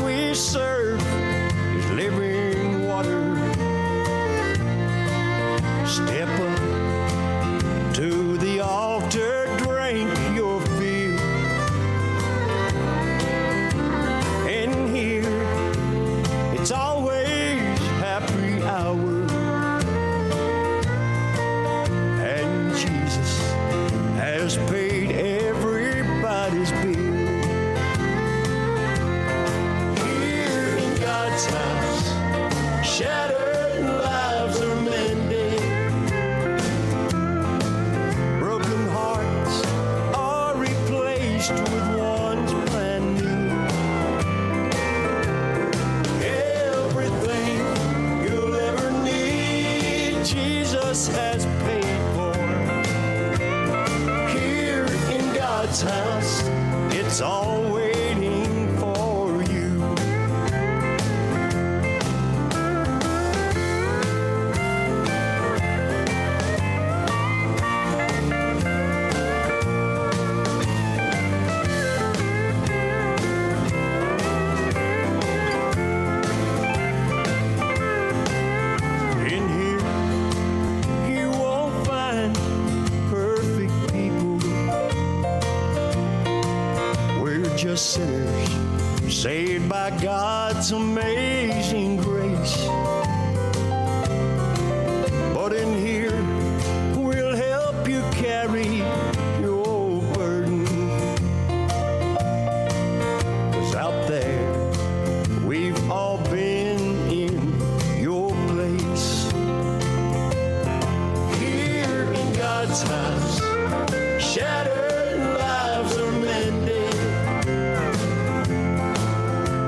we serve is living water. Step up to the altar, drink your fill, and here it's always happy hour. And Jesus has paid everybody's bill. Here in God's house, shattered lives are mended. Broken hearts are replaced with ones brand new. Everything you'll ever need, Jesus has paid for. Here in God's house, it's all waiting for you. In here, you won't find perfect people. We're just sinners saved by God's amazing grace. But in here, we'll help you carry your burden. 'Cause out there, we've all been in your place. Here in God's house, shattered lives are mended.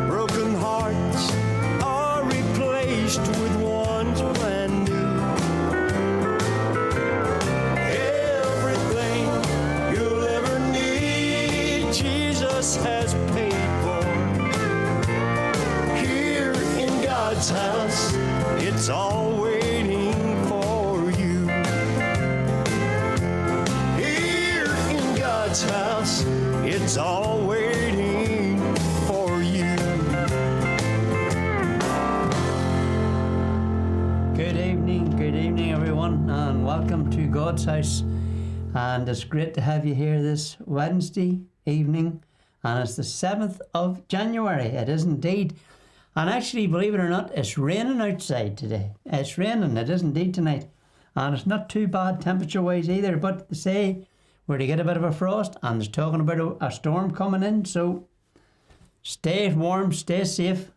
Broken hearts are replaced with ones brand new. Everything you'll ever need, Jesus has paid for. Here in God's house, it's all waiting for you. Here in God's house, it's all waiting for you. Good evening, everyone, and welcome to God's house. And it's great to have you here this Wednesday evening, and it's the 7th of January. It is indeed. And actually, believe it or not, it's raining outside today. It's raining, it is indeed tonight. And it's not too bad temperature-wise either, but they say we're to get a bit of a frost, and there's talking about a storm coming in, so stay warm, stay safe,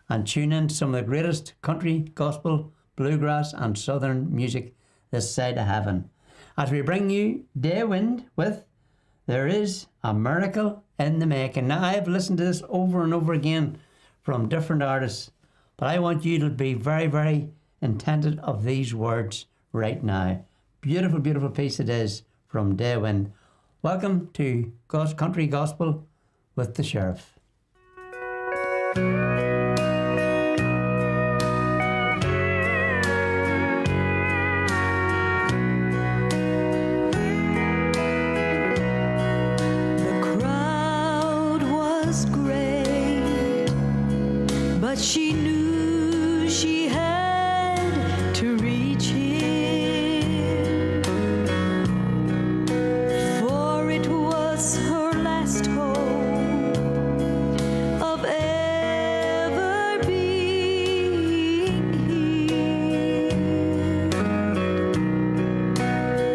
and tune in to some of the greatest country, gospel, bluegrass and southern music this side of heaven, as we bring you Day Wind with There Is a Miracle in the Making. Now, I've listened to this over and over again from different artists, but I want you to be very, very intended of these words right now. Beautiful, beautiful piece it is from Day Wind. Welcome to Country Gospel with the Sheriff. She knew she had to reach him, for it was her last hope of ever being healed.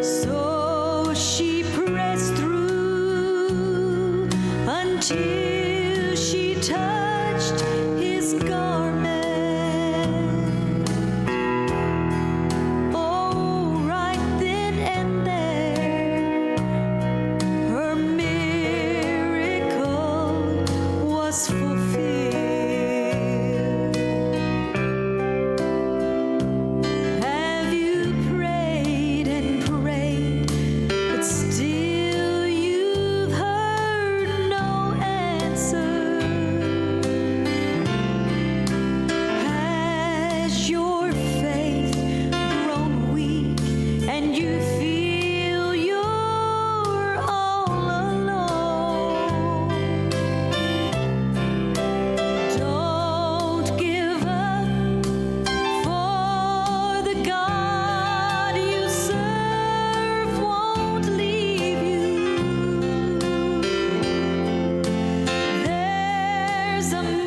So she pressed through until she touched his garment.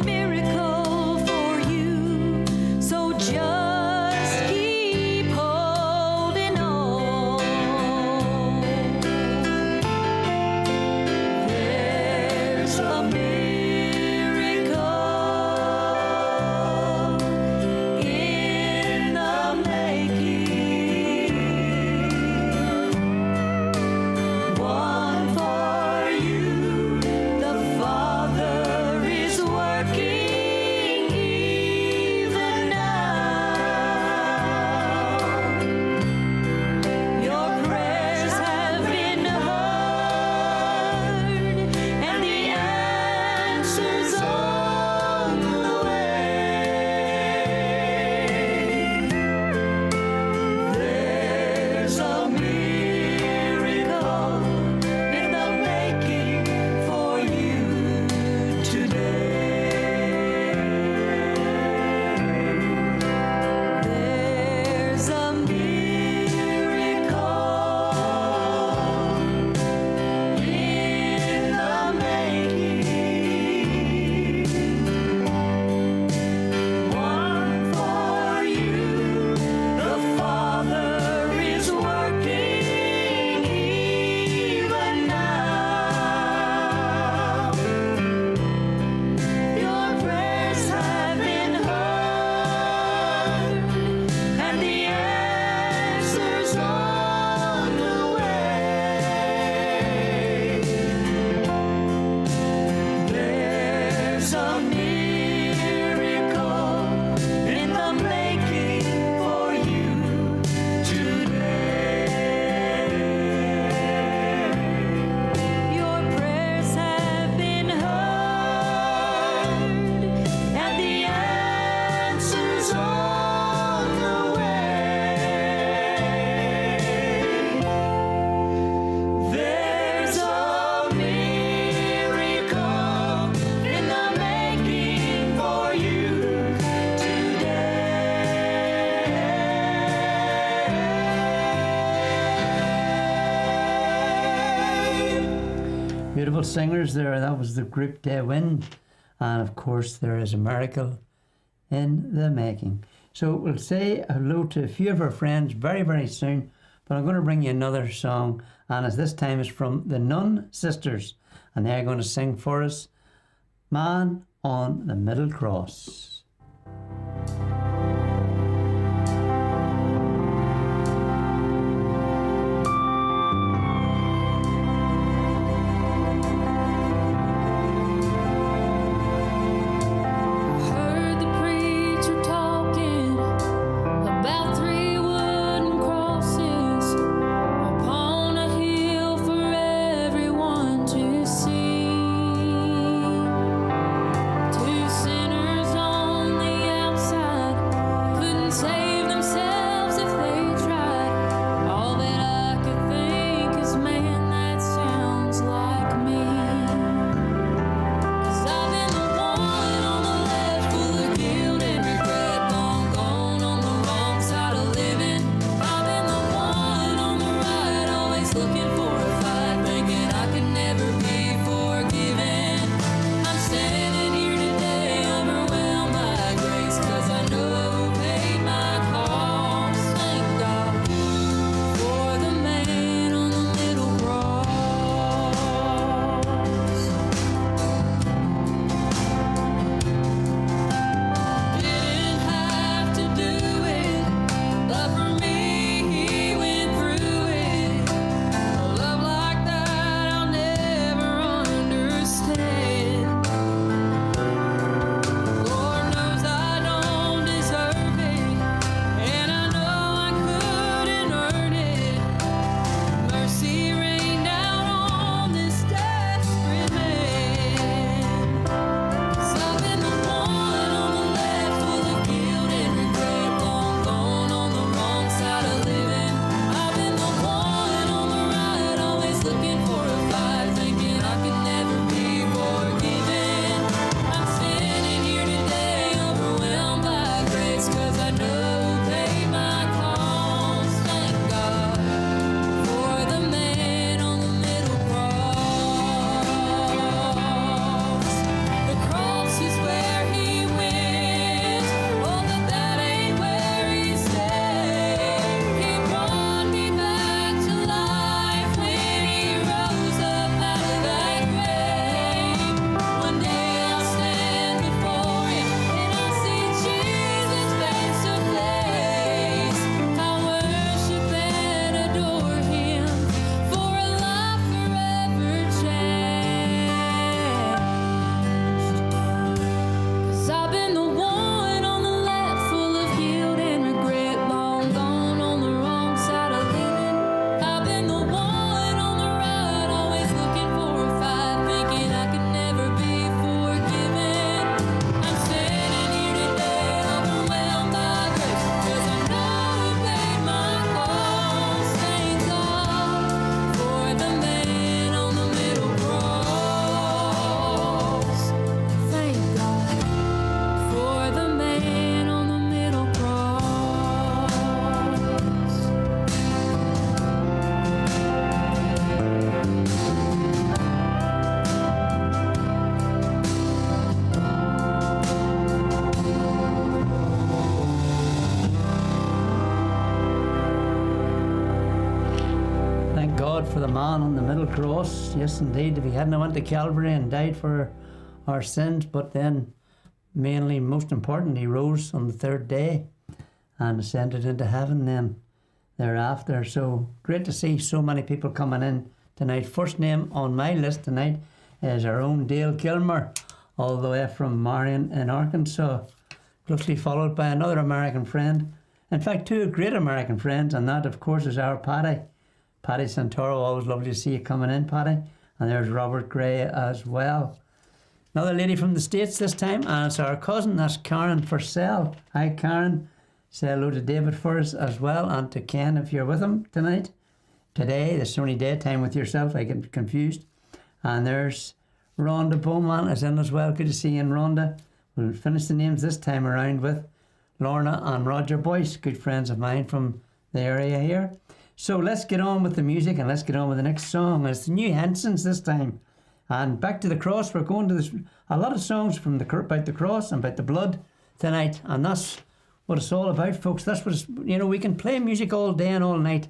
miracle for you. So just keep holding on. There's a miracle in the making. One for you, the Father is working even now. Your prayers have been heard, and the answers on the way. There's a miracle in the making for you today. There's a miracle in the making. One for you, the Father is working even now. Your prayers have been heard, and the answers on the way. There's a miracle in the making for you today. Your prayers have been heard, and the answers on the way. There's a miracle in the making for you today. Beautiful singers there. That was the group Day Wind. And of course, there is a miracle in the making. So we'll say hello to a few of our friends very, very soon. But I'm going to bring you another song. And as this time is from the Nun Sisters. And they're going to sing for us, Man on the Middle Cross. Heard the preacher talking about 3 wooden crosses upon a hill for everyone to see. 2 sinners on the man on the middle cross. Yes, indeed. If he hadn't went to Calvary and died for our sins, but then mainly, most important, he rose on the third day and ascended into heaven then thereafter. So great to see so many people coming in tonight. First name on my list tonight is our own Dale Kilmer, all the way from Marion in Arkansas, closely followed by another American friend. In fact, two great American friends, and that, of course, is our Paddy Santoro. Always lovely to see you coming in, Paddy. And there's Robert Gray as well. Another lady from the States this time, and it's our cousin, that's Karen Purcell. Hi, Karen. Say hello to David for us as well, and to Ken if you're with him tonight. Today, it's only daytime with yourself, I get confused. And there's Rhonda Bowman is in as well. Good to see you in, Rhonda. We'll finish the names this time around with Lorna and Roger Boyce, good friends of mine from the area here. So let's get on with the music and let's get on with the next song. It's the New Hensons this time. And back to the cross. We're going to a lot of songs from about the cross and about the blood tonight. And that's what it's all about, folks. That's what it's, we can play music all day and all night.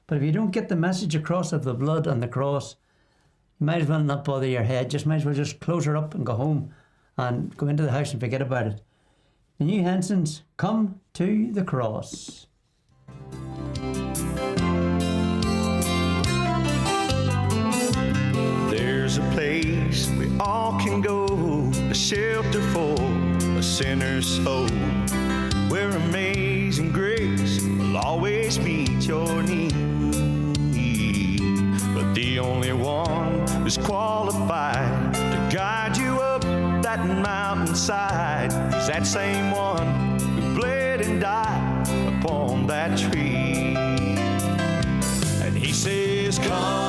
But if you don't get the message across of the blood and the cross, you might as well not bother your head. Might as well just close her up and go home and go into the house and forget about it. The New Hensons, Come to the Cross. There's a place we all can go, a shelter for a sinner's soul, where amazing grace will always meet your need. But the only one who's qualified to guide you up that mountainside is that same one who bled and died upon that tree. And he says, come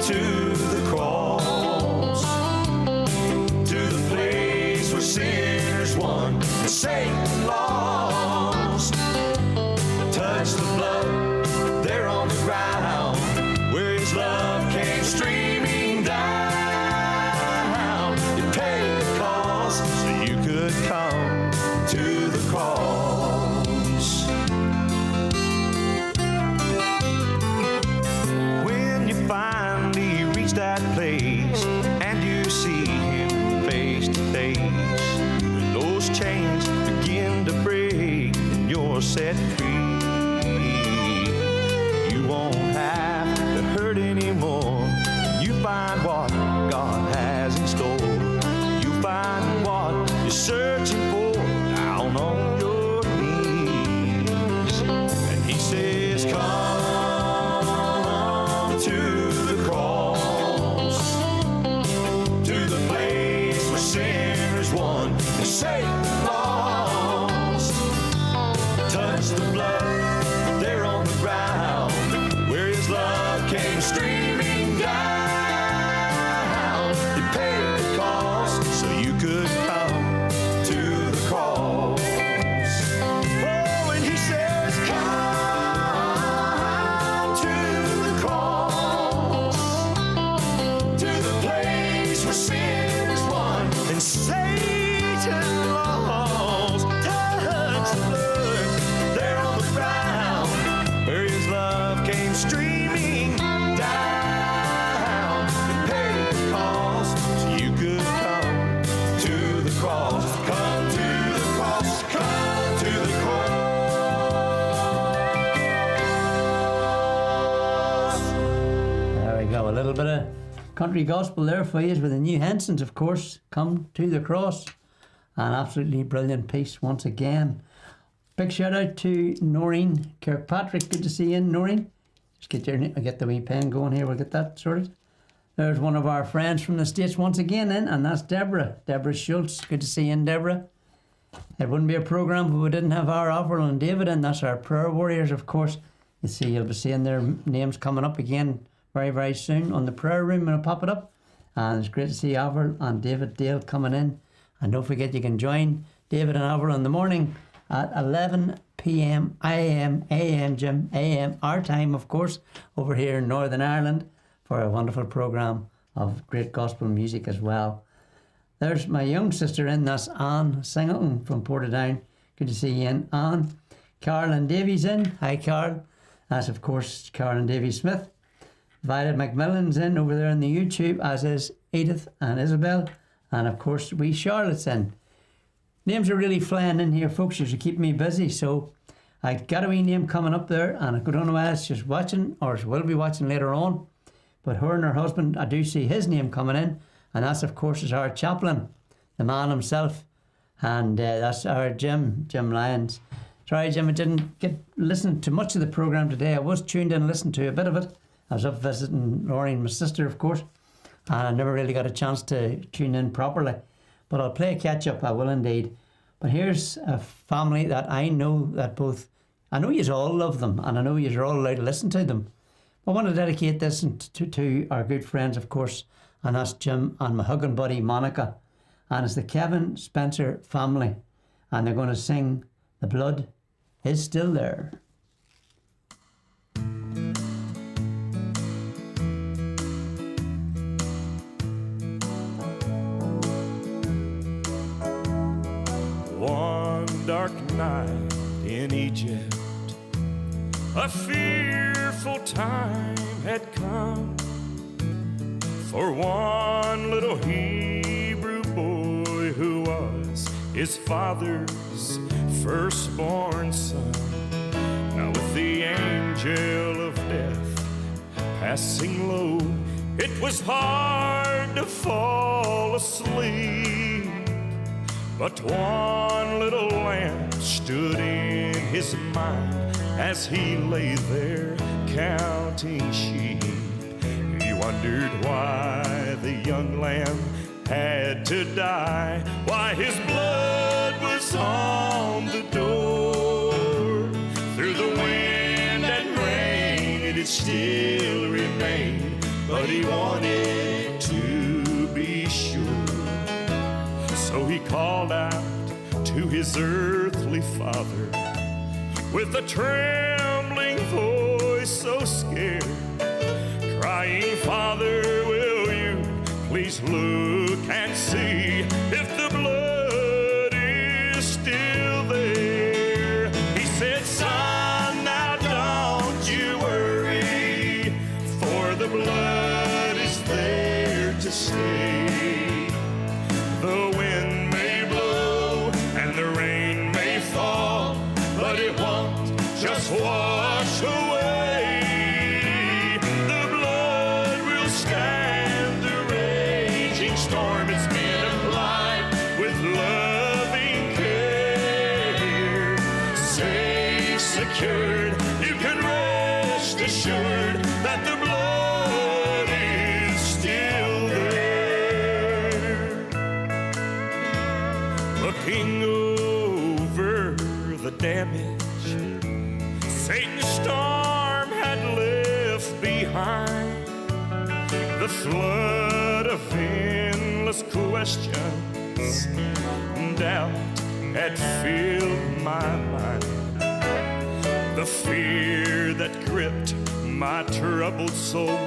to the cross, to the place where sinners won and Satan lost. Touch the blood there on the ground, where his love came streaming down. It paid the cost so you could come to the cross. When you finally reach that place and you see him face to face, when those chains begin to break and you're set free, you won't have to hurt anymore. You find what God has in store. You find what you're searching for down on your knees. And he says, come to the cross, to the place where sinners won and Satan lost. Touch the blood there on the ground, where his love came streaming down. He paid the cost so you could come to the cross. Oh, and he says, come to the cross, to the place where sinners won and Satan lost. Touch the blood there on the ground, where his love came streaming down. It paid the cost so you could come to the cross. Come to the cross, come to the cross. There we go. A little bit of country gospel there for you with the New Hensons, of course. Come to the cross. An absolutely brilliant piece once again. Big shout out to Noreen Kirkpatrick. Good to see you in, Noreen. Just get the wee pen going here. We'll get that sorted. There's one of our friends from the States once again in, and that's Deborah. Deborah Schultz. Good to see you in, Deborah. It wouldn't be a programme if we didn't have our Avril and David, and that's our prayer warriors, of course. You'll be seeing their names coming up again very, very soon on the prayer room when I pop it up. And it's great to see Avril and David Dale coming in. And don't forget, you can join David and Avril in the morning at 11 p.m. AM, Jim, AM, our time, of course, over here in Northern Ireland for a wonderful programme of great gospel music as well. There's my young sister in, that's Anne Singleton from Portadown. Good to see you in, Anne. Carl and Davy's in. Hi, Carl. That's, of course, Karen Davy Smith. Violet McMillan's in over there on the YouTube, as is Edith and Isabel. And, of course, wee Charlotte's in. Names are really flying in here, folks. You should keep me busy. So I got a wee name coming up there, and I don't know whether she's watching or she will be watching later on. But her and her husband, I do see his name coming in. And that's, of course, is our chaplain, the man himself. And that's our Jim Lyons. Sorry, Jim, I didn't listen to much of the programme today. I was tuned in and listened to a bit of it. I was up visiting Laurie and my sister, of course. And I never really got a chance to tune in properly. But I'll play a catch-up, I will indeed. But here's a family that I know I know you all love them, and I know you're all allowed to listen to them. I want to dedicate this to our good friends, of course, and that's Jim and my hugging buddy, Monica. And it's the Kevin Spencer family. And they're going to sing The Blood Is Still There. One dark night in Egypt, a fearful time had come for one little Hebrew boy who was his father's firstborn son. Now with the angel of death passing low, it was hard to fall asleep. But one little lamp stood in his mind as he lay there counting sheep. He wondered why the young lamb had to die, why his blood was on the door. Through the wind and rain it had still remained, but he wanted to be sure. So he called out to his earthly father with a trembling voice so scared, crying, "Father, will you please look and see if the blood is still there?" He said, "Son, now don't you worry, for the blood is there to stay. The wind may blow and the rain may fall, but it won't just wash away. The blood will stand the raging storm. It's been applied with loving care. Safe, secured, you can rest assured that the blood is still there." Looking over the damage Satan's storm had left behind, the flood of endless questions, doubt had filled my mind. The fear that gripped my troubled soul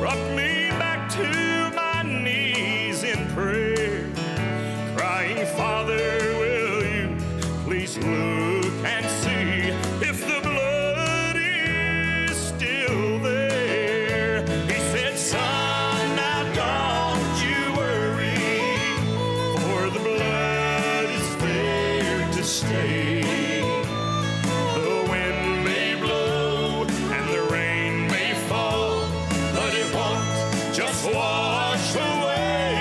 brought me back to my knees in prayer, crying, "Father, will you please look and see if the blood is still there?" He said, "Son, now don't you worry, for the blood is there to stay. The wind may blow and the rain may fall, but it won't just wash away.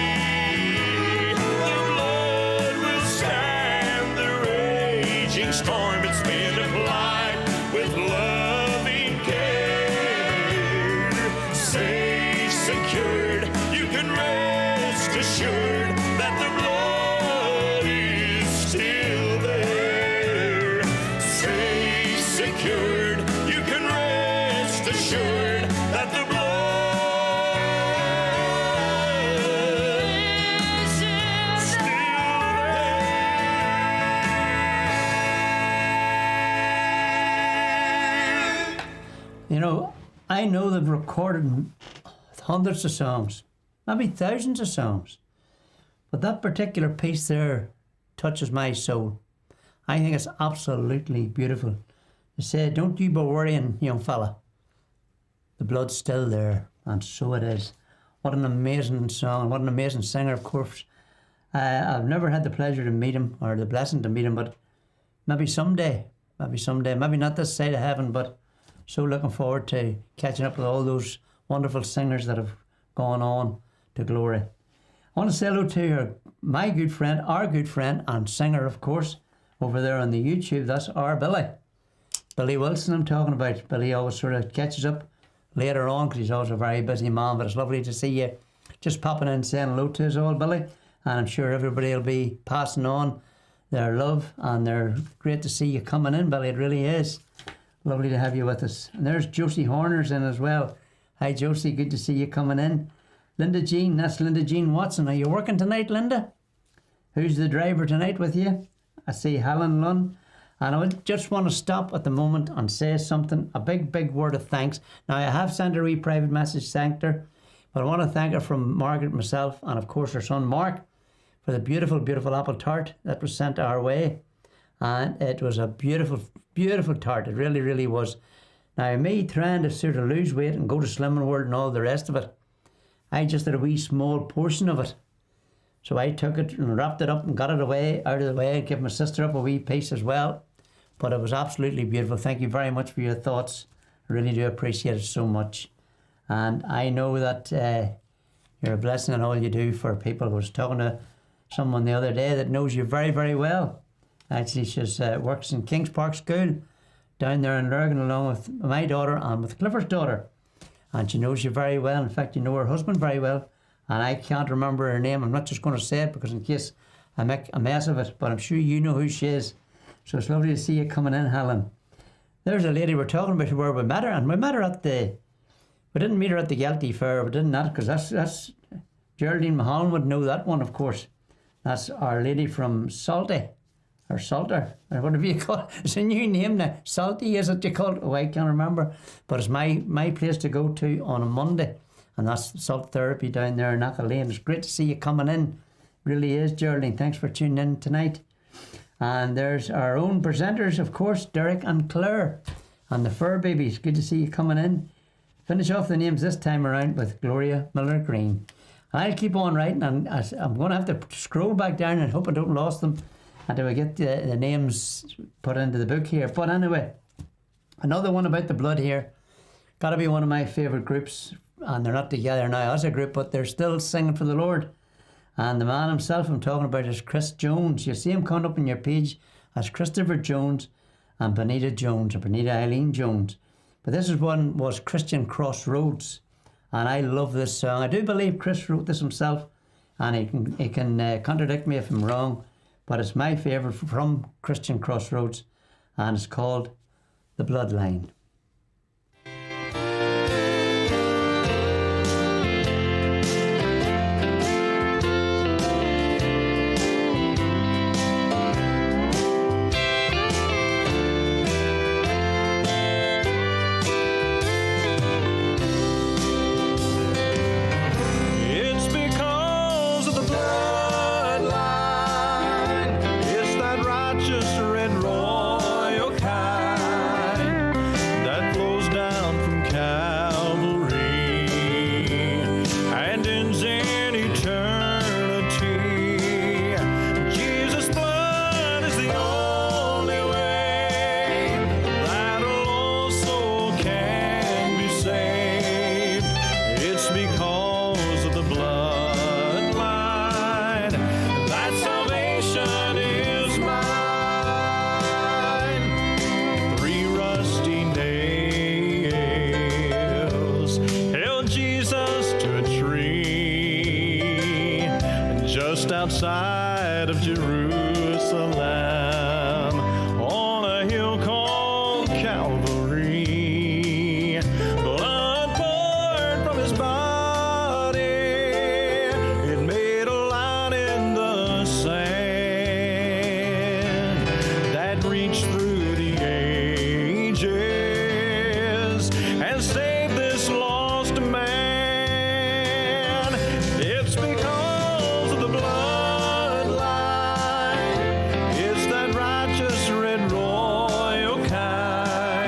The blood will stand the raging storm. It's been applied with loving care. Safe, secured, you can rest assured that the blood is still there. Safe, secured, you can rest assured that the blood is still there." You know, I know they've recorded hundreds of songs, maybe thousands of songs, but that particular piece there touches my soul. I think it's absolutely beautiful. They say, don't you be worrying, young fella. The blood's still there, and so it is. What an amazing song, what an amazing singer, of course. I've never had the pleasure to meet him, or the blessing to meet him, but maybe someday, maybe not this side of heaven, but so looking forward to catching up with all those wonderful singers that have gone on to glory. I want to say hello to my good friend, our good friend, and singer, of course, over there on the YouTube. That's our Billy. Billy Wilson I'm talking about. Billy always sort of catches up later on because he's always a very busy man, but it's lovely to see you just popping in and saying hello to us all, Billy. And I'm sure everybody will be passing on their love, and they're great to see you coming in, Billy. It really is lovely to have you with us. And there's Josie Horner's in as well. Hi, Josie. Good to see you coming in. Linda Jean. That's Linda Jean Watson. Are you working tonight, Linda? Who's the driver tonight with you? I see Helen Lunn. And I just want to stop at the moment and say something, a big word of thanks. Now, I have sent a wee private message, thanked her, but I want to thank her from Margaret, myself, and of course her son Mark, for the beautiful apple tart that was sent our way. And it was a beautiful tart. It really was. Now, me trying to sort of lose weight and go to Slimming World and all the rest of it, I just had a wee small portion of it. So I took it and wrapped it up and got it away, out of the way, and gave my sister up a wee piece as well. But it was absolutely beautiful. Thank you very much for your thoughts. I really do appreciate it so much. And I know that you're a blessing in all you do for people. I was talking to someone the other day that knows you very well. Actually, she works in Kings Park School down there in Lurgan, along with my daughter and with Clifford's daughter. And she knows you very well. In fact, you know her husband very well. And I can't remember her name. I'm not just going to say it because in case I make a mess of it, but I'm sure you know who she is. So it's lovely to see you coming in, Helen. There's a lady we're talking about where we met her, and we met her at the... We didn't meet her at the Gelty Fair, we didn't that, because that's Geraldine Mahalan would know that one, of course. That's Our Lady from Salty, or Salter, or whatever you call it. It's a new name now. Salty, is it you call it? Oh, I can't remember. But it's my place to go to on a Monday, and that's Salt Therapy down there in Lane. It's great to see you coming in. Really is, Geraldine. Thanks for tuning in tonight. And there's our own presenters, of course, Derek and Claire, and the Fur Babies. Good to see you coming in. Finish off the names this time around with Gloria Miller Green. And I'll keep on writing, and I'm going to have to scroll back down and hope I don't lose them until I get the names put into the book here. But anyway, another one about the blood here. Got to be one of my favourite groups, and they're not together now as a group, but they're still singing for the Lord. And the man himself I'm talking about is Chris Jones. You see him coming up on your page as Christopher Jones and Benita Jones, or Benita Eileen Jones. But this one was Christian Crossroads. And I love this song. I do believe Chris wrote this himself, and he can contradict me if I'm wrong, but it's my favourite from Christian Crossroads, and it's called The Bloodline. Outside of Jerusalem, on a hill called Calvary, blood poured from his body, it made a line in the sand that reached through the ages and saved this lost man. It's because of the blood. It's that righteous red royal kind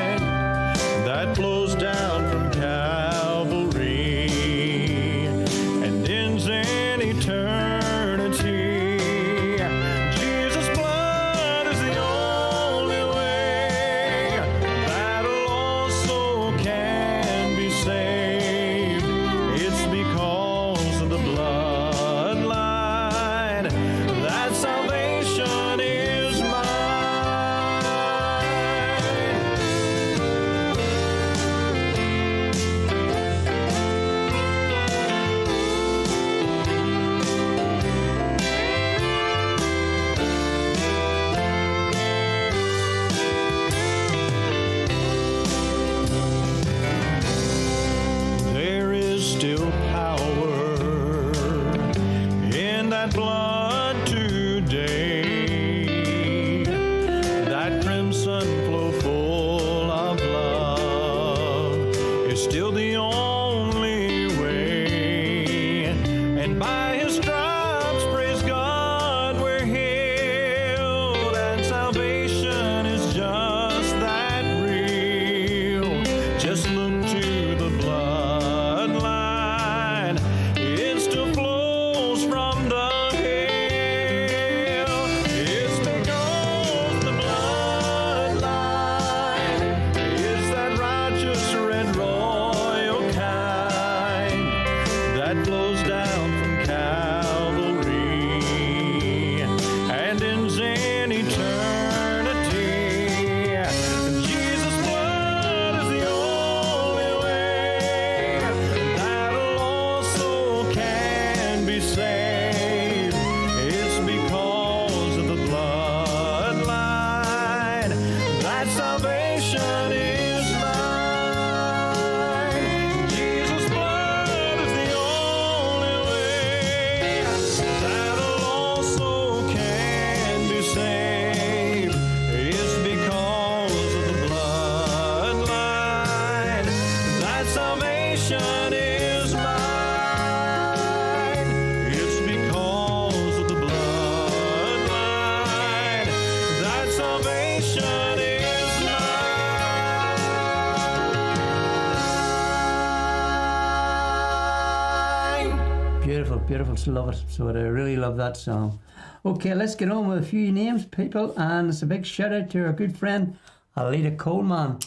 beautiful, so love it. So I really love that song. Okay, let's get on with a few names, people, and it's a big shout out to our good friend Alita Coleman.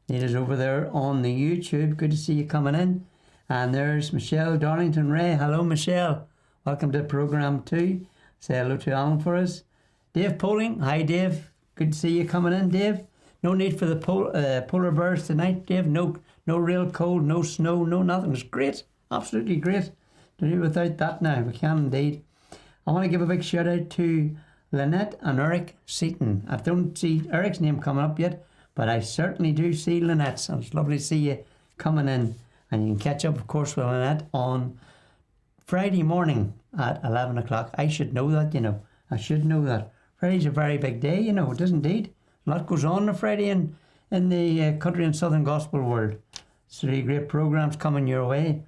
Alita's over there on the YouTube. Good to see you coming in. And there's Michelle Darlington Ray. Hello, Michelle. Welcome to the program too. Say hello to Alan for us. Dave Poling. Hi, Dave. Good to see you coming in, Dave. No need for the polar bears tonight, Dave. No real cold, no snow, no nothing. It's great. Absolutely great. To do without that now. We can indeed. I want to give a big shout out to Lynette and Eric Seaton. I don't see Eric's name coming up yet, but I certainly do see Lynette's. And it's lovely to see you coming in. And you can catch up, of course, with Lynette on Friday morning at 11 o'clock. I should know that, you know. I should know that. Friday's a very big day, you know. It is indeed. A lot goes on a Friday in the country and southern gospel world. So really great programs coming your way.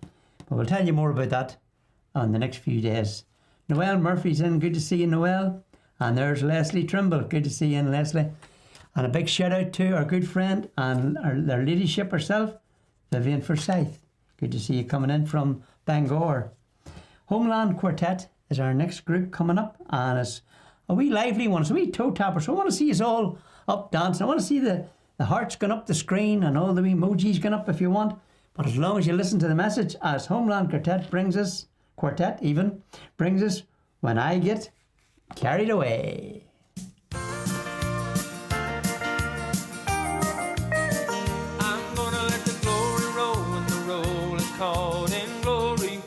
But we'll tell you more about that on the next few days. Noelle Murphy's in. Good to see you, Noelle. And there's Leslie Trimble. Good to see you in, Leslie. And a big shout out to our good friend and their ladyship herself, Vivian Forsyth. Good to see you coming in from Bangor. Homeland Quartet is our next group coming up. And it's a wee lively one. It's a wee toe tapper. So I want to see us all up dancing. I want to see the hearts going up the screen and all the emojis going up if you want. But as long as you listen to the message, as Homeland Quartet brings us, When I Get Carried Away. I'm gonna let the glory roll when the roll is called in glory.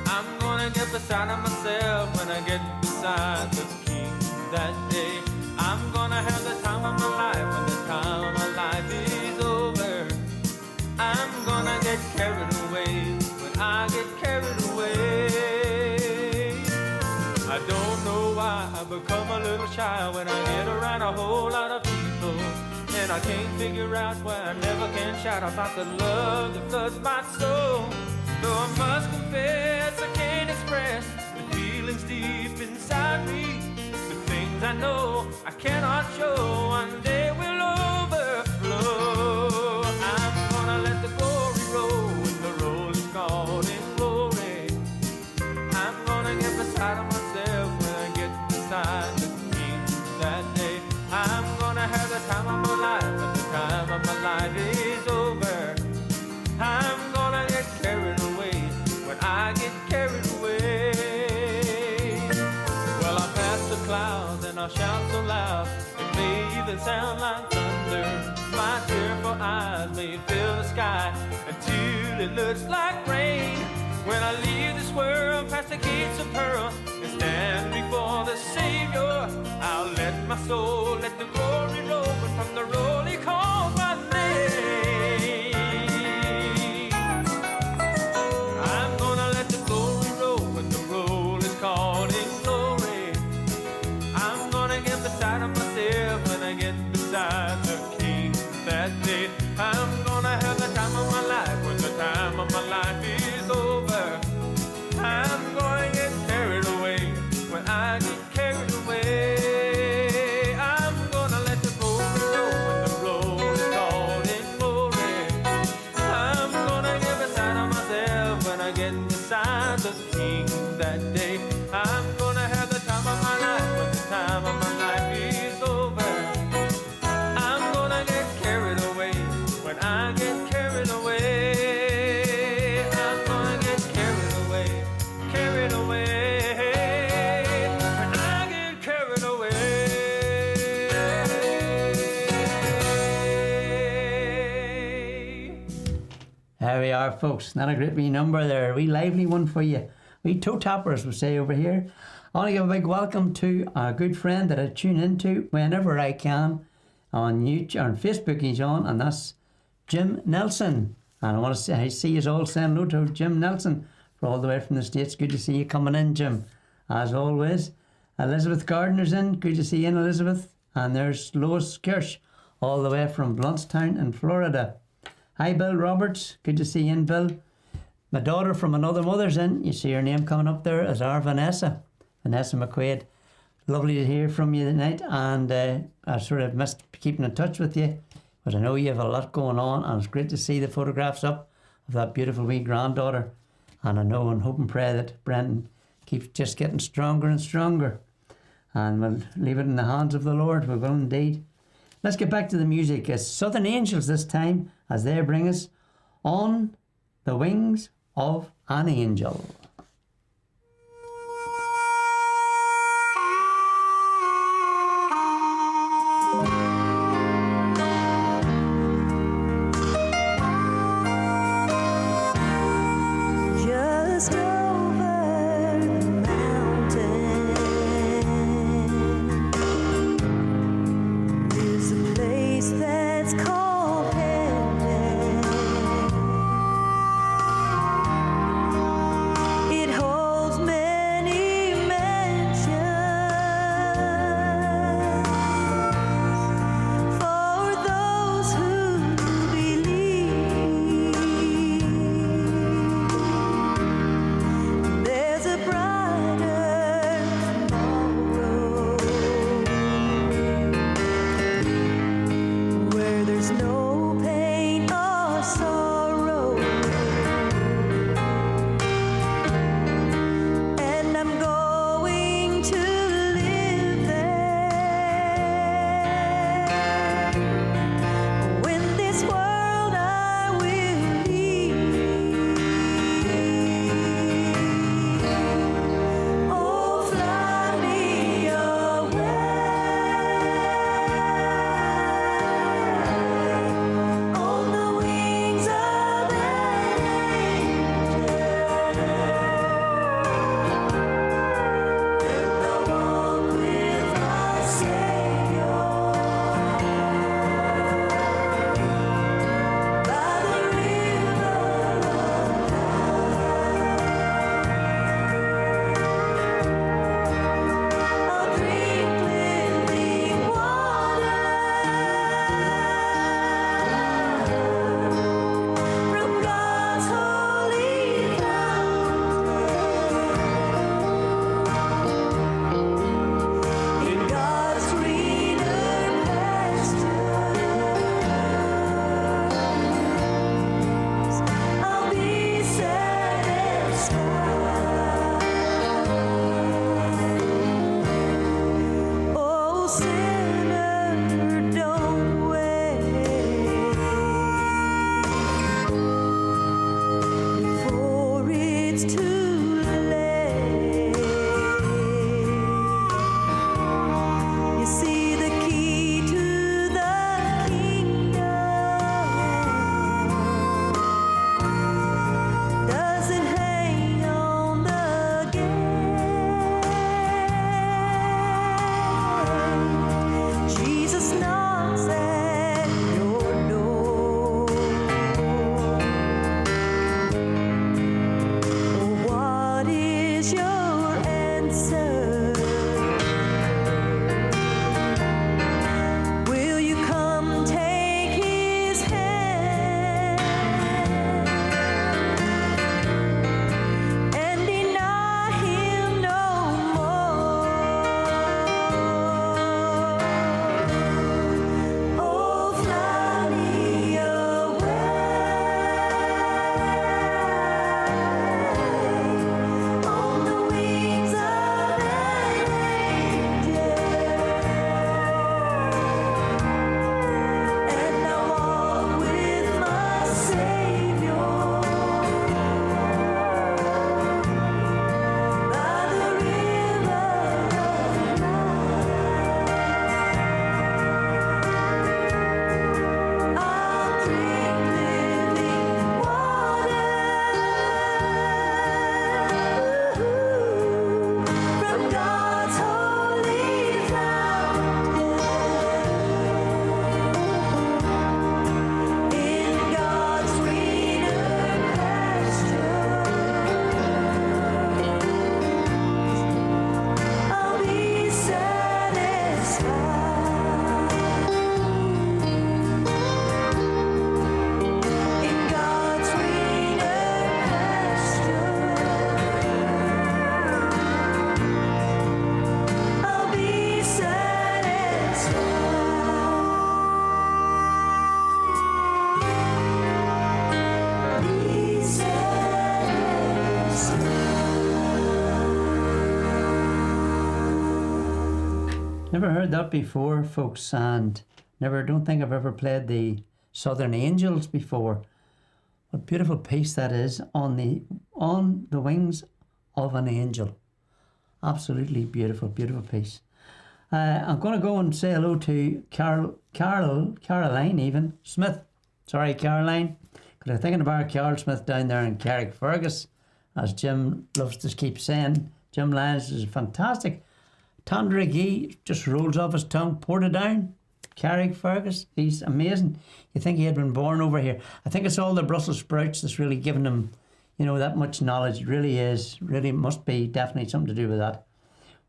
I'm gonna get beside of myself when I get beside the King that day. I'm gonna have the time of my life when the time of my life is over. I'm gonna get carried away when I get carried away. I don't know why I become a little shy when I get around a whole lot of people. And I can't figure out why I never can shout about the love that floods my soul. Though I must confess I can't express the feelings deep inside me. The things I know I cannot show one day will overflow. I'm gonna let the glory roll when the roll is called in glory. I'm gonna get beside of myself when I get beside the King that day. I'm gonna have the time of my life when the time of my life is over. I'm gonna get carried away when I get carried away. Well, I'll pass the clouds and I'll shout so loud it may even sound like thunder. My tearful eyes may fill the sky until it looks like rain. When I leave this world past the gates of pearl and stand before the Savior, I'll let my soul let the glory roll, but from the roll He calls my name. I'm gonna let the glory roll when the roll is called in glory. I'm gonna get beside of myself when I get beside the King that day. I'm gonna have the time of my life when the time of my life is over. I'm gonna get carried away when I get carried away. I'm gonna let the glory roll when the roll is called in glory. I'm gonna get beside of myself when I get beside the King that day. I'm gonna have the time of my life when the time of my life is over. I'm gonna get carried away when I get carried away. I'm gonna get carried away when I get carried away. There we are, folks. Not a great wee number there. A wee lively one for you. Wee toe tappers, we say over here. I want to give a big welcome to a good friend that I tune into whenever I can on YouTube, on Facebook he's on, and that's Jim Nelson. And I want to say, I see you all saying hello to Jim Nelson for all the way from the States. Good to see you coming in, Jim, as always. Elizabeth Gardner's in. Good to see you in, Elizabeth. And there's Lois Kirsch, all the way from Blountstown in Florida. Hi, Bill Roberts. Good to see you in, Bill. My daughter from another mother's in. You see her name coming up there as our Vanessa McQuaid. Lovely to hear from you tonight, and I sort of missed keeping in touch with you, but I know you have a lot going on, and it's great to see the photographs up of that beautiful wee granddaughter. And I know and hope and pray that Brendan keeps just getting stronger and stronger. And we'll leave it in the hands of the Lord. We will indeed. Let's get back to the music. It's Southern Angels this time as they bring us On the Wings of an Angel. Just over the mountain is a place that's called heaven. It holds many mansions for those who believe. There's a brighter tomorrow where there's no pain or sorrow, and I'm going to live there. When this world I will leave. Oh, fly me away on the wings of an angel, and I'll walk with my Savior by the river of I'll drink living water from God's holy fountain in God's greener pastures. I'll be satisfied. Oh, sinner, don't wait before it's too late. You see, the key to the kingdom doesn't hang on the gate. Never heard that before, folks, and don't think I've ever played the Southern Angels before. What a beautiful piece that is, on the wings of an angel. Absolutely beautiful, beautiful piece. I'm going to go and say hello to Caroline even Smith. Sorry, Caroline, because I'm thinking about Carol Smith down there in Carrickfergus, as Jim loves to keep saying. Jim Lyons is fantastic. Tandragee just rolls off his tongue. Portadown, Carrickfergus, he's amazing. You think he had been born over here. I think it's all the Brussels sprouts that's really giving him, that much knowledge. It really is. Really must be definitely something to do with that.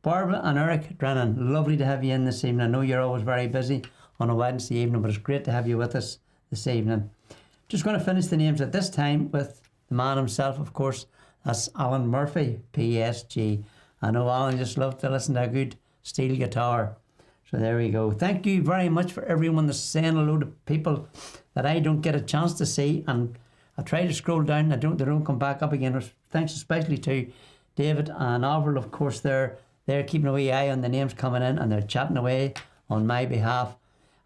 Barbara and Eric Drennan, lovely to have you in this evening. I know you're always very busy on a Wednesday evening, but it's great to have you with us this evening. Just going to finish the names at this time with the man himself, of course. That's Alan Murphy, PSG. I know Alan just loves to listen to a good steel guitar. So there we go. Thank you very much for everyone that's saying hello to people that I don't get a chance to see. And I try to scroll down. They don't come back up again. Thanks especially to David and Avril, of course. They're keeping a wee eye on the names coming in, and they're chatting away on my behalf.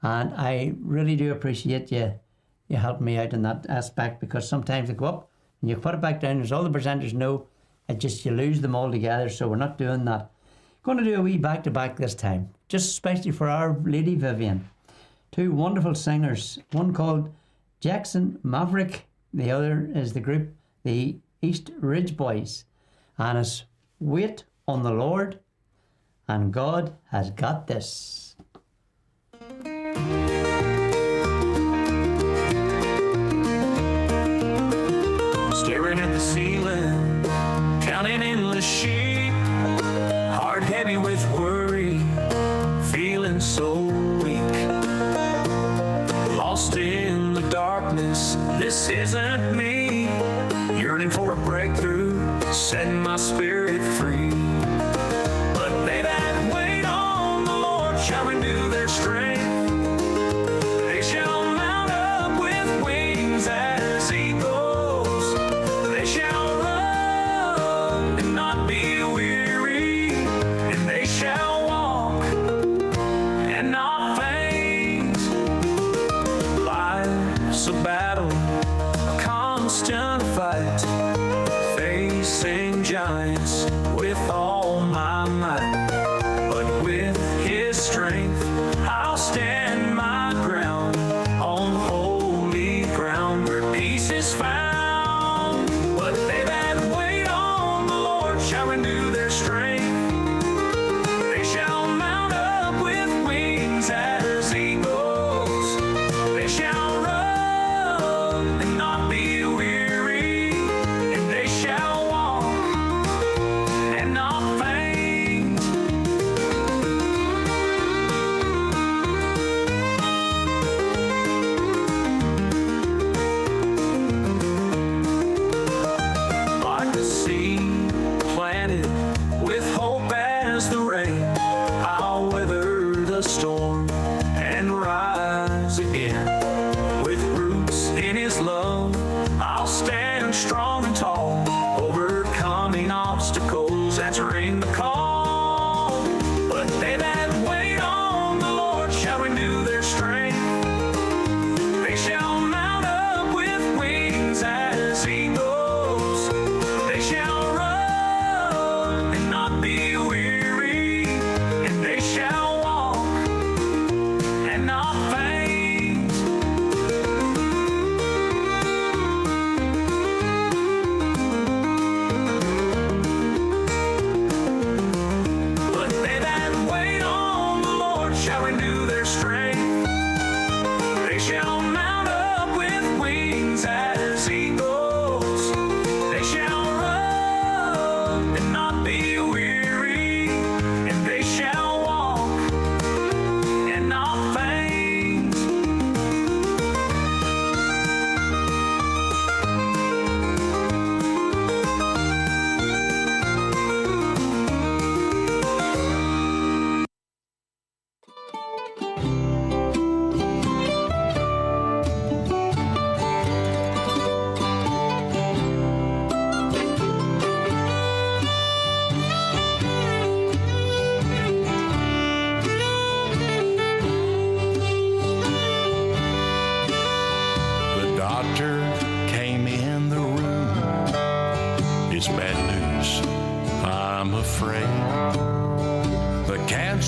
And I really do appreciate you helping me out in that aspect, because sometimes they go up and you put it back down, as all the presenters know, you lose them all together. So we're not doing that. Going to do a wee back-to-back this time, just especially for our lady Vivian. Two wonderful singers, one called Jackson Maverick, the other is the group, the East Ridge Boys, and it's Wait on the Lord, and God has got this. Staring at the ceiling, counting endless sheep, heart heavy with worry, feeling so weak, lost in the darkness. This isn't me, yearning for a breakthrough, setting my spirit free. But they that wait on the Lord shall renew their strength. They shall mount up with wings as eagles. They shall run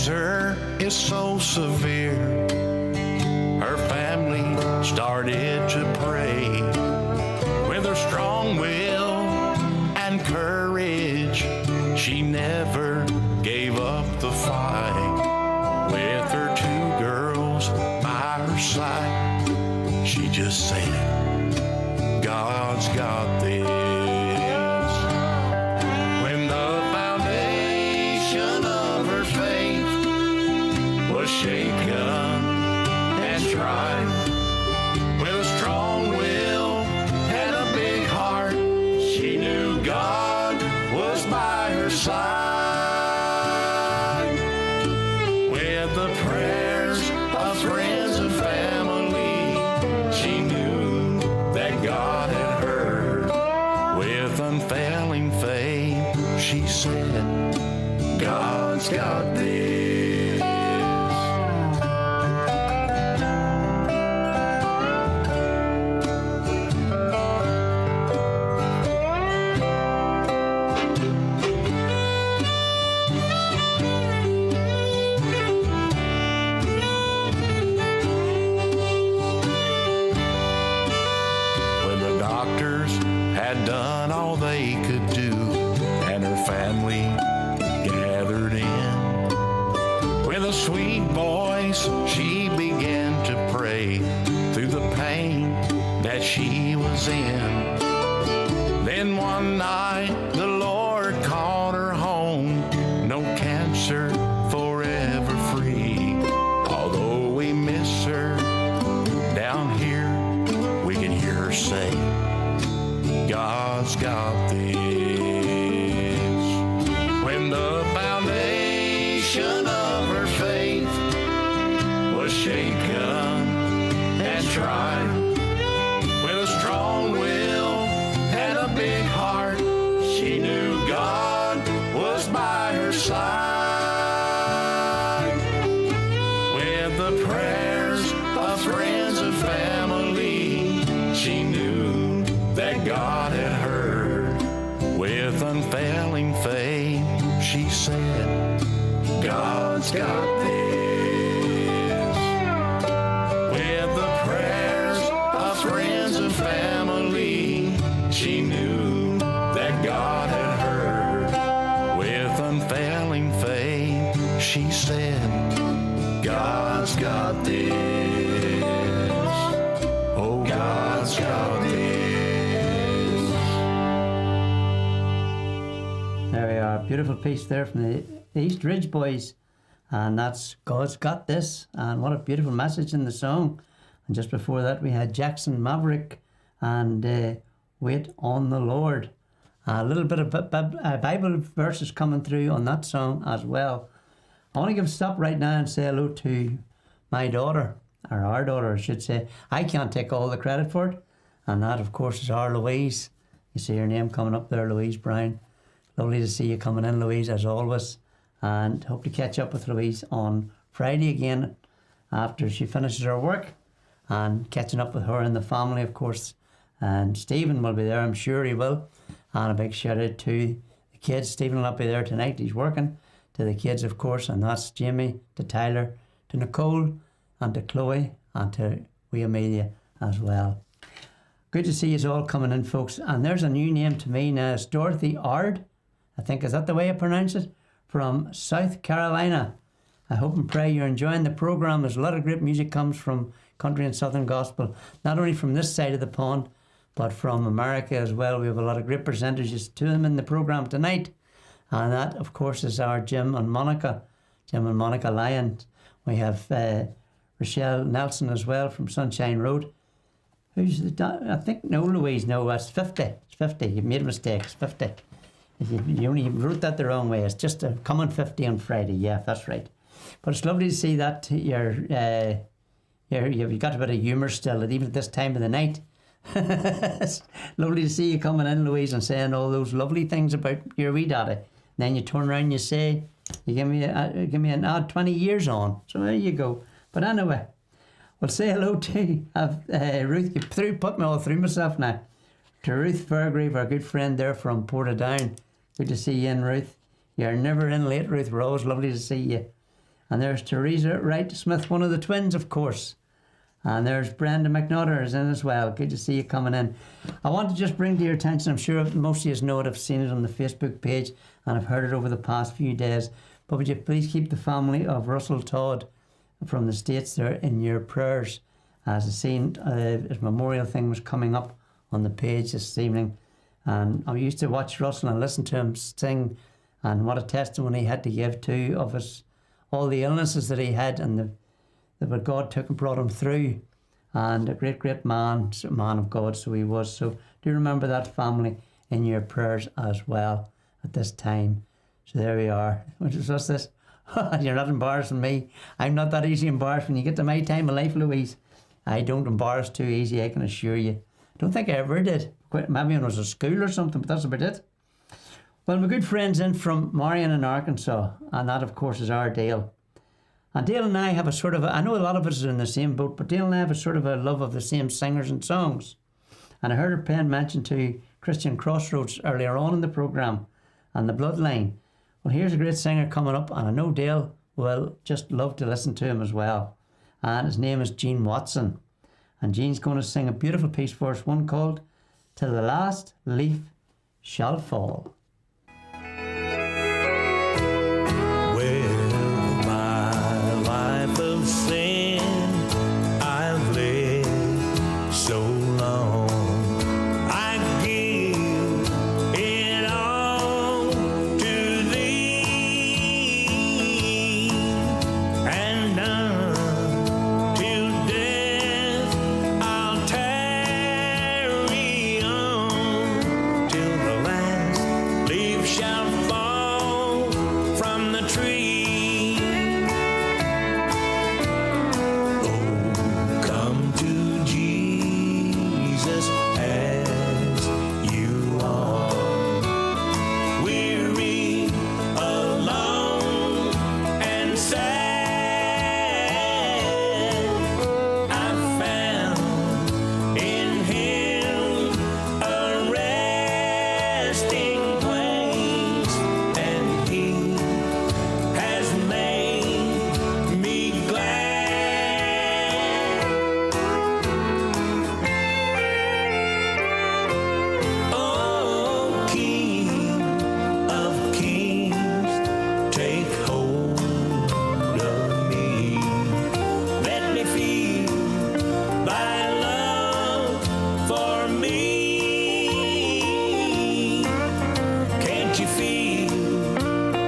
cancer is so severe. Her family started to pray. With her strong will and courage, she never gave up the fight. With her 2 girls by her side, she just said, God's got this. When the foundation of her faith was shaken and tried, with a strong will and a big heart, she knew God was by her side. With the prayers of friends and family, she knew that God had heard. With unfailing faith, she said, God's got this. Had done all they could do, and her family gathered in. With a sweet voice, she began to pray through the pain that she was in. Then one night, the Lord called her home. No cancer, forever free. Although we miss her down here, we can hear her say, God's got this. When the foundation of her faith was shaken and tried, with a strong will and a big heart, she knew God was by her side. With the prayers of friends and family, she knew that God had heard. With unfailing faith, she said, God's got this. With the prayers of friends and family, she knew that God had heard. With unfailing faith, she said, God's got this. Oh, God's got this. There we are, beautiful piece there from the East Ridge Boys, and that's God's Got This, and what a beautiful message in the song. And just before that we had Jackson Maverick and Wait on the Lord. A little bit of Bible verses coming through on that song as well. I want to give a stop right now and say hello to my daughter, or our daughter I should say. I can't take all the credit for it, and that of course is our Louise. You see her name coming up there, Louise Brown. Lovely to see you coming in, Louise, as always, and hope to catch up with Louise on Friday again after she finishes her work, and catching up with her and the family, of course. And Stephen will be there, I'm sure he will. And a big shout out to the kids. Stephen will not be there tonight, he's working. To the kids, of course, and that's Jamie, to Tyler, to Nicole, and to Chloe, and to wee Amelia as well. Good to see you all coming in, folks. And there's a new name to me now. It's Dorothy Ard, I think, is that the way I pronounce it? From South Carolina. I hope and pray you're enjoying the programme. There's a lot of great music comes from country and southern gospel, not only from this side of the pond, but from America as well. We have a lot of great presenters, just 2 of them in the programme tonight. And that, of course, is our Jim and Monica Lyons. We have Rochelle Nelson as well from Sunshine Road. Who's I think, no, Louise, no, that's 50. It's 50. You've made a mistake. It's 50. You only wrote that the wrong way. It's just a common 50 on Friday. Yeah, that's right. But it's lovely to see that you've got a bit of humour still, even at this time of the night. It's lovely to see you coming in, Louise, and saying all those lovely things about your wee daddy. Then you turn around and you say, you give me an odd 20 years on. So there you go. But anyway, we'll say hello to Ruth. You put me all through myself now. To Ruth Fairgrave, our good friend there from Portadown. Good to see you in, Ruth. You're never in late, Ruth. We're always lovely to see you. And there's Teresa Wright Smith, one of the twins, of course. And there's Brenda McNutter is in as well. Good to see you coming in. I want to just bring to your attention, I'm sure most of you know it, I've seen it on the Facebook page and I've heard it over the past few days. But would you please keep the family of Russell Todd from the States there in your prayers, as the scene, his memorial thing was coming up on the page this evening. And I used to watch Russell and listen to him sing, and what a testimony he had to give too of his all the illnesses that he had and what God took and brought him through. And a great, great man of God, so he was. So do remember that family in your prayers as well at this time. So there we are. What's this? You're not embarrassing me. I'm not that easy embarrassed. When you get to my time of life, Louise, I don't embarrass too easy, I can assure you. Don't think I ever did. Maybe when I was at school or something, but that's about it. Well, my good friend's in from Marion in Arkansas, and that, of course, is our Dale. And Dale and I have a sort of, I know a lot of us are in the same boat, but Dale and I have a sort of a love of the same singers and songs. And I heard her pen mention to Christian Crossroads earlier on in the programme, and the Bloodline. Well, here's a great singer coming up, and I know Dale will just love to listen to him as well. And his name is Gene Watson. And Gene's going to sing a beautiful piece for us, one called Till the Last Leaf Shall Fall. Well, my life of sin I've led so long. I give it all to thee, and until death I'll tarry on till the last leaf shall fall from the tree. Oh, come to Jesus as you are, weary, alone, and sad. I found in Him a resting place, and He has made me glad. Oh, King of Kings, take hold of me. Let me feel thy love for me. Can't you feel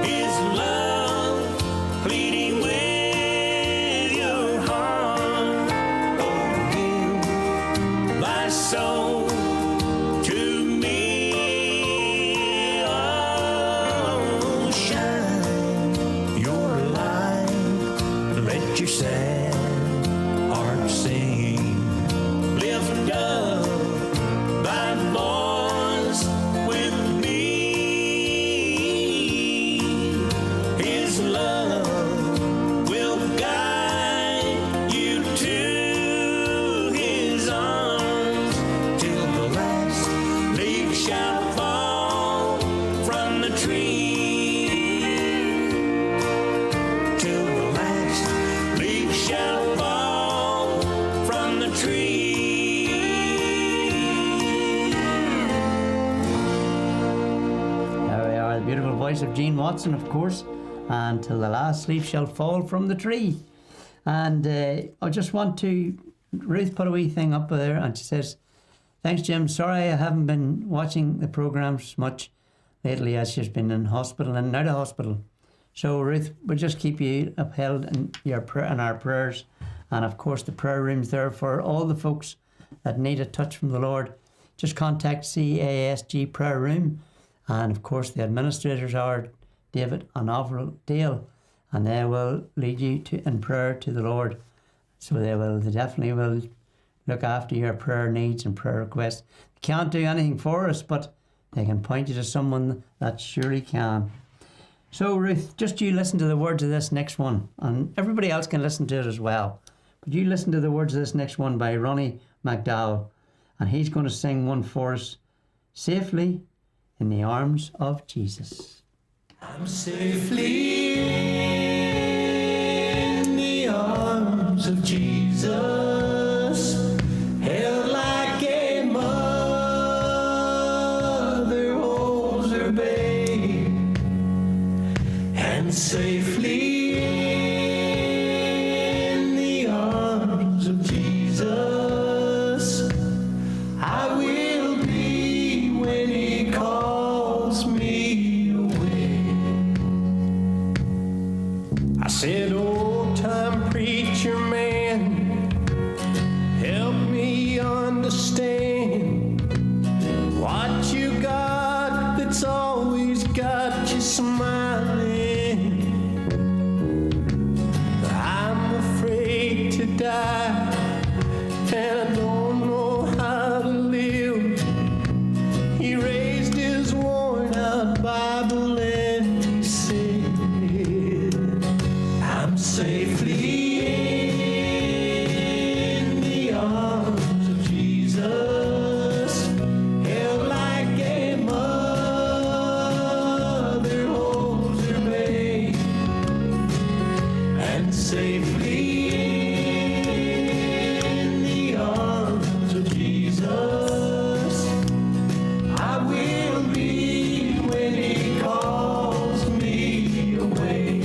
His love pleading with your heart? Oh, give thy soul to me. Oh, shine your light, let your sad heart sing. Lift up thy voice with me. His love will guide you to His arms till the last leaf shall fall from the tree. Till the last leaf shall fall from the tree. There we are, the beautiful voice of Gene Watson, of course, and Till the Last Leaf Shall Fall from the Tree. And I just want to, Ruth put a wee thing up there and she says, thanks Jim, sorry I haven't been watching the programmes much lately as she's been in hospital and out of hospital. So Ruth, we'll just keep you upheld in our prayers, and of course the prayer room's there for all the folks that need a touch from the Lord. Just contact CASG Prayer Room, and of course the administrators are David and Avril Dale, and they will lead you in prayer to the Lord. So they definitely will look after your prayer needs and prayer requests. They can't do anything for us, but they can point you to someone that surely can. So Ruth, just you listen to the words of this next one, and everybody else can listen to it as well. But you listen to the words of this next one by Ronnie McDowell, and he's going to sing one for us, Safely in the Arms of Jesus. I'm safely arms of Jesus, held like a mother holds her babe, and safely in the arms of Jesus I will be when he calls me away. I said, old time preacher man, help me understand what you got that's always got you smiling. I'm afraid to die, and I don't know how to live. He raised his worn out Bible and he said, I'm safely in the arms of Jesus, held like a mother holds her babe, and safely in the arms of Jesus I will be when he calls me away.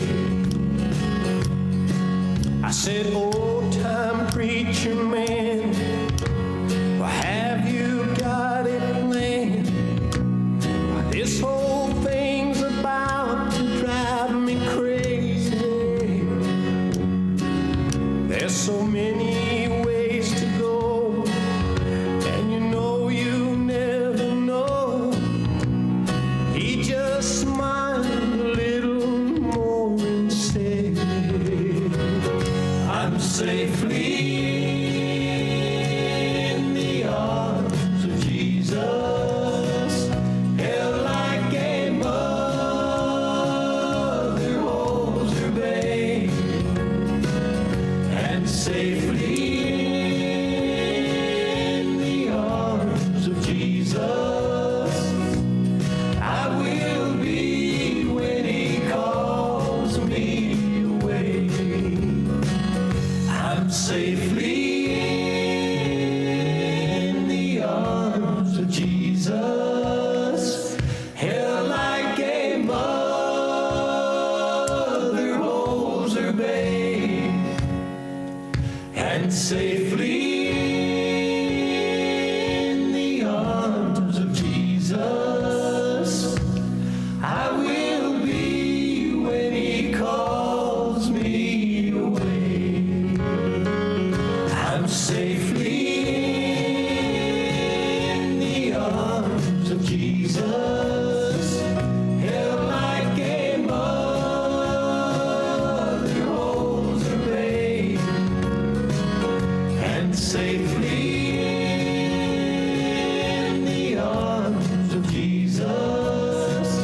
I said, old time preacher man, well, have you got it planned? Well, this whole thing's about to drive me crazy. There's so many ways to go, and you know you never know. He just smiled a little more and said, I'm safely in the arms of Jesus, held like a mother holds her babe, and safely in the arms of Jesus I will be when he calls me away. I'm safely in the arms of Jesus, held like a mother holds her babe, and safely in the arms of Jesus I will be when he calls me away. I'm safely in the arms of Jesus, held like a mother holds her babe, and safely in the arms of Jesus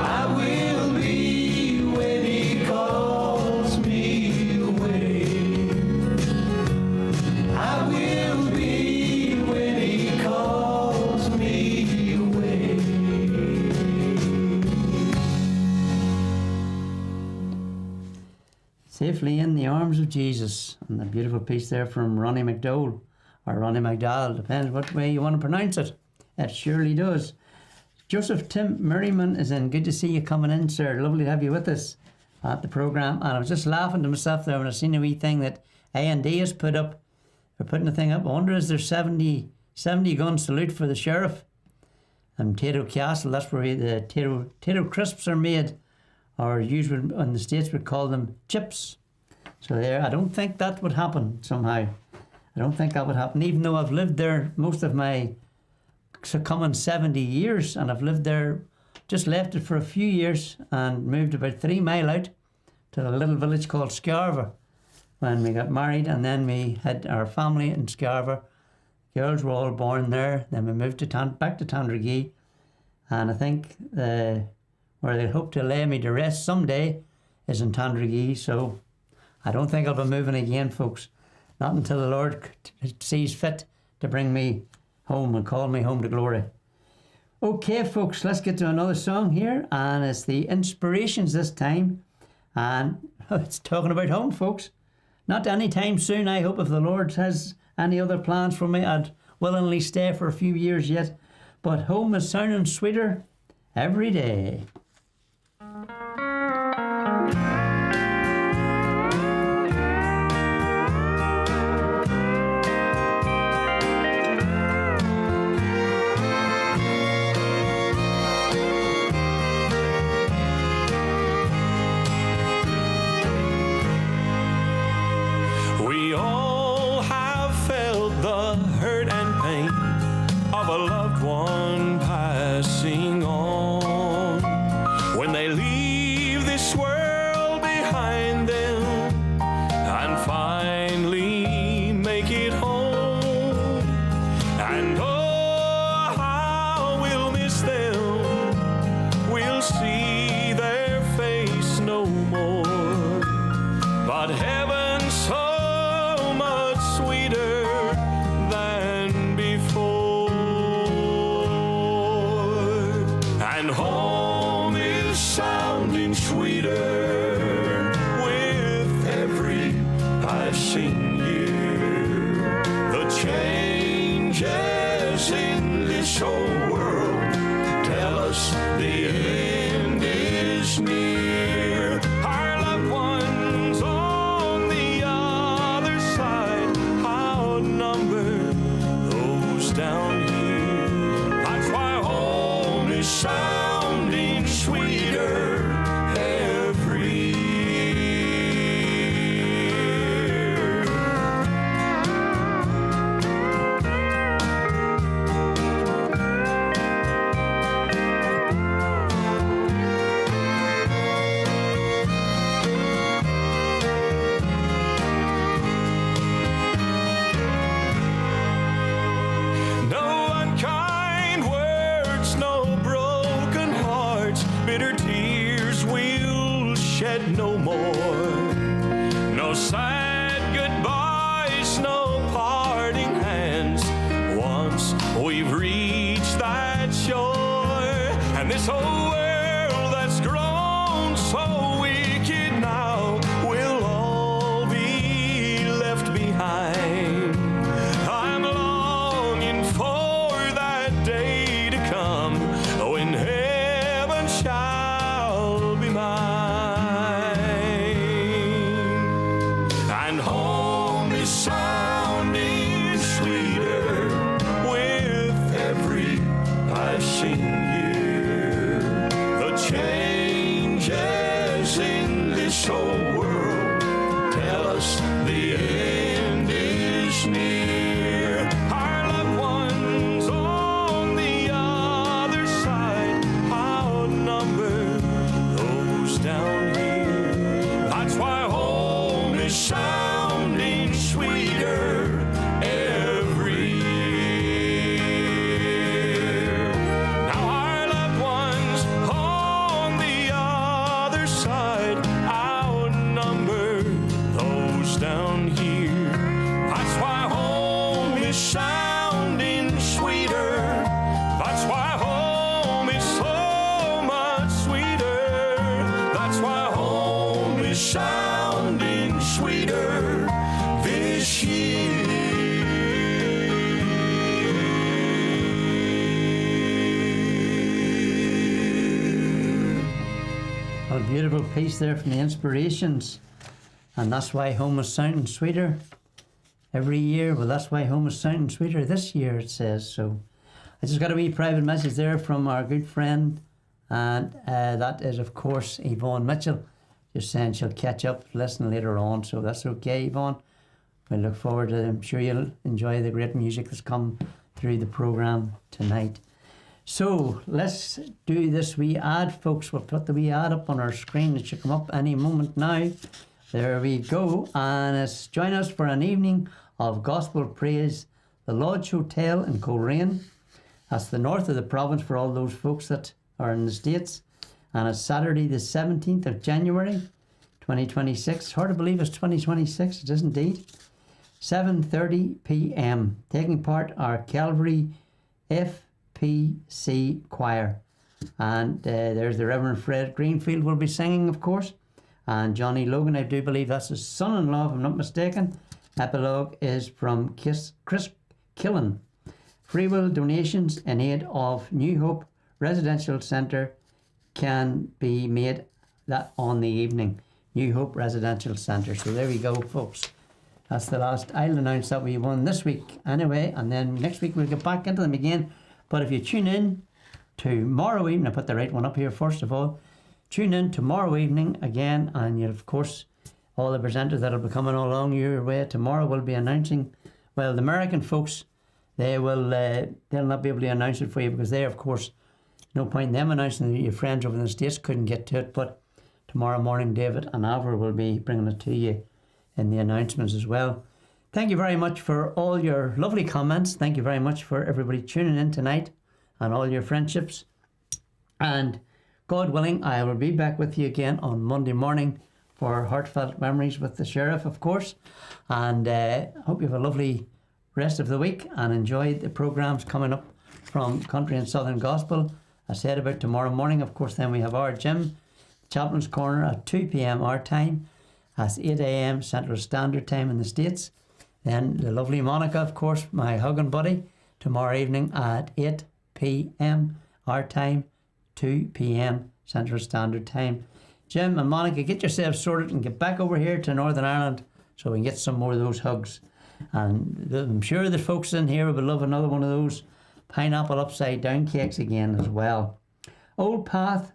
I will be when he calls me away. I will be when he calls me away. Safely in the arms of Jesus. And a beautiful piece there from Ronnie McDowell, or Ronnie McDowell, depends what way you want to pronounce it. It surely does. Joseph Tim Merriman is in. Good to see you coming in, sir. Lovely to have you with us at the programme. And I was just laughing to myself there when I seen a wee thing that A&D has put up. They're putting a thing up. I wonder, is there 70 gun salute for the sheriff? And Tato Castle, that's where the Tato crisps are made, or usually in the States we call them chips. So there, I don't think that would happen somehow. I don't think that would happen, even though I've lived there most of my coming 70 years, and I've lived there, just left it for a few years and moved about 3 mile out to a little village called Scarver when we got married, and then we had our family in Scarver. Girls were all born there. Then we moved to back to Tandragee, and I think where they hope to lay me to rest someday is in Tandragee. So I don't think I'll be moving again, folks. Not until the Lord sees fit to bring me home and call me home to glory. Okay, folks, let's get to another song here, and it's the Inspirations this time, and it's talking about home, folks. Not anytime soon, I hope. If the Lord has any other plans for me, I'd willingly stay for a few years yet. But home is sounding sweeter every day. We all have felt the hurt and pain of a loved one passing on. When they leave this world behind them and finally make it home. And oh, how we'll miss them. We'll see their face no more. But heaven's so much sweeter than before. And home is sounding sweeter with every passing year. The changes in this old world tell us the end is near. Our loved ones on the other side outnumber those down here. That's why home is sounding sweeter every year. No unkind words, no broken hearts, bitter tears we'll shed no more. No sad goodbyes, no parting hands, once we've reached that shore. And this whole world that's grown so wicked now will all be left behind. I'm longing for that day to come when heaven shall be mine. And home is sounding sweeter with every passing year. The changes in this old world tell us the end is near. Our loved ones on the other side outnumber those down here. That's why home is sounding sweeter every year. Now our loved ones on the other side outnumber those down here. That's why home is sounding sweeter. That's why home is so much sweeter. That's why home is sounding sweeter this year. A beautiful piece there from the Inspirations. And that's why home is sounding sweeter every year. Well, that's why home is sounding sweeter this year, it says. So I just got a wee private message there from our good friend. And that is, of course, Yvonne Mitchell. Just saying she'll catch up, listen later on. So that's okay, Yvonne. We look forward to it. I'm sure you'll enjoy the great music that's come through the programme tonight. So let's do this wee ad, folks. We'll put the wee ad up on our screen. It should come up any moment now. There we go. And it's join us for an evening of gospel praise, the Lodge Hotel in Coleraine. That's the north of the province for all those folks that are in the States. And it's Saturday the 17th of January 2026. Hard to believe it's 2026. It is indeed. 7:30 p.m. Taking part are Calvary FPC Choir. And there's the Reverend Fred Greenfield will be singing, of course. And Johnny Logan, I do believe that's his son-in-law, if I'm not mistaken. Epilogue is from Chris Killen. Free will donations in aid of New Hope Residential Centre can be made that on the evening. New Hope Residential Centre. So there we go, folks. That's the last. I'll announce that we won this week anyway, and then next week we'll get back into them again. But if you tune in tomorrow evening, I put the right one up here first of all. Tune in tomorrow evening again, and you'll, of course, all the presenters that'll be coming along your way tomorrow will be announcing. Well, the American folks, they'll not be able to announce it for you because they, of course, no point in them announcing that your friends over in the States couldn't get to it. But tomorrow morning, David and Alvar will be bringing it to you in the announcements as well. Thank you very much for all your lovely comments. Thank you very much for everybody tuning in tonight and all your friendships. And God willing, I will be back with you again on Monday morning for Heartfelt Memories with the Sheriff, of course. And hope you have a lovely rest of the week and enjoy the programmes coming up from Country and Southern Gospel. I said about tomorrow morning, of course, then we have our gym, Chaplain's Corner at 2 p.m. our time. That's 8 a.m. Central Standard Time in the States. Then the lovely Monica, of course, my hugging buddy, tomorrow evening at 8 p.m. our time, 2 p.m. Central Standard Time. Jim and Monica, get yourselves sorted and get back over here to Northern Ireland so we can get some more of those hugs. And I'm sure the folks in here will love another one of those pineapple upside down cakes again as well. Old Paths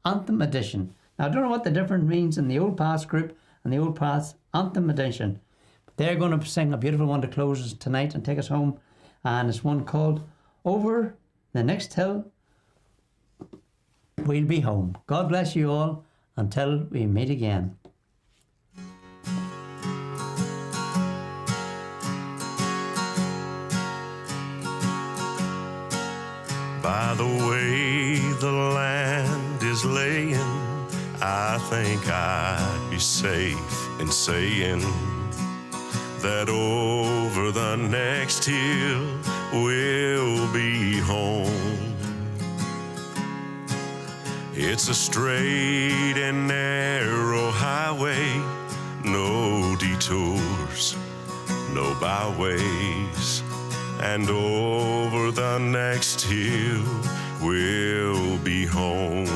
Anthem Edition. Now, I don't know what the difference means in the Old Paths group and the Old Paths Anthem Edition. But they're going to sing a beautiful one to close us tonight and take us home. And it's one called Over the Next Hill We'll Be Home. God bless you all until we meet again. By the way the land is laying, I think I'd be safe in saying that over the next hill we'll be home. It's a straight and narrow highway, no detours, no byways. And over the next hill we'll be home.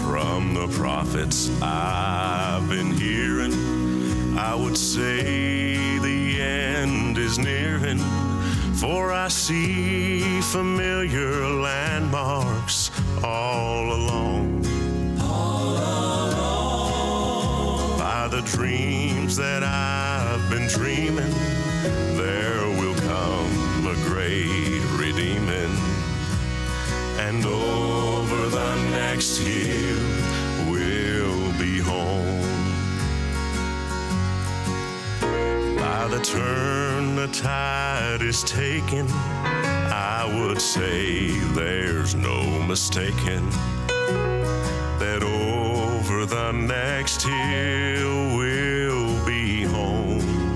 From the prophets I've been hearing, I would say the end is nearing, for I see familiar landmarks all along. By the dreams that I've been dreaming, there will come a great redeeming. And over the next hill we'll be home. By the turn the tide is taking, I would say there's no mistaking that over the next hill we'll be home.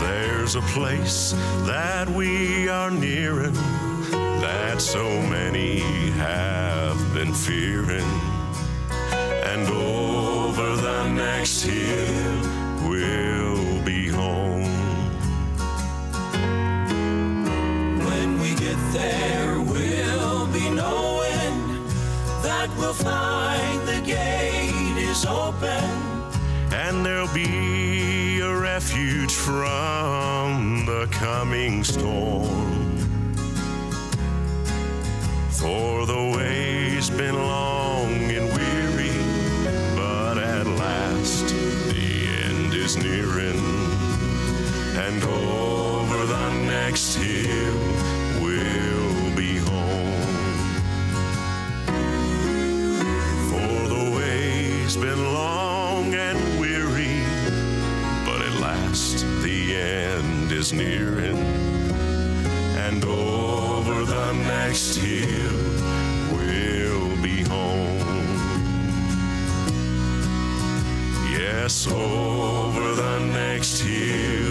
There's a place that we are nearing that so many have been fearing, and over the next hill we'll be home. When we get there, we'll be knowing that we'll find the gate is open, And there'll be a refuge from the coming storm. For the way's been long and weary, but at last the end is nearing. And over the next hill we'll be home. For the way's been long and weary, but at last the end is nearing. And over the next hill we'll be home. Yes, over the next hill